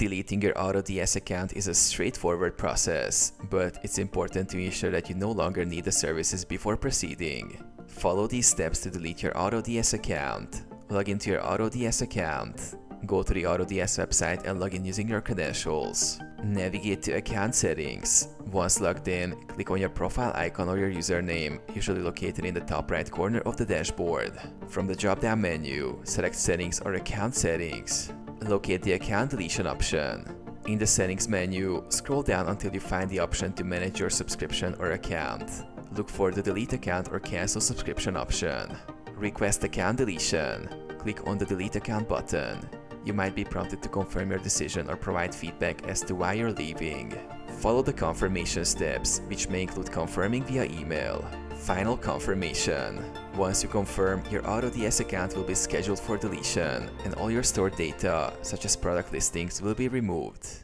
Deleting your AutoDS account is a straightforward process, but it's important to ensure that you no longer need the services before proceeding. Follow these steps to delete your AutoDS account. Log into your AutoDS account. Go to the AutoDS website and log in using your credentials. Navigate to Account Settings. Once logged in, click on your profile icon or your username, usually located in the top right corner of the dashboard. From the drop-down menu, select Settings or Account Settings. Locate the Account Deletion option. In the Settings menu, scroll down until you find the option to manage your subscription or account. Look for the Delete Account or Cancel Subscription option. Request account deletion. Click on the Delete Account button. You might be prompted to confirm your decision or provide feedback as to why you're leaving. Follow the confirmation steps, which may include confirming via email. Final confirmation. Once you confirm, your AutoDS account will be scheduled for deletion, and all your stored data, such as product listings, will be removed.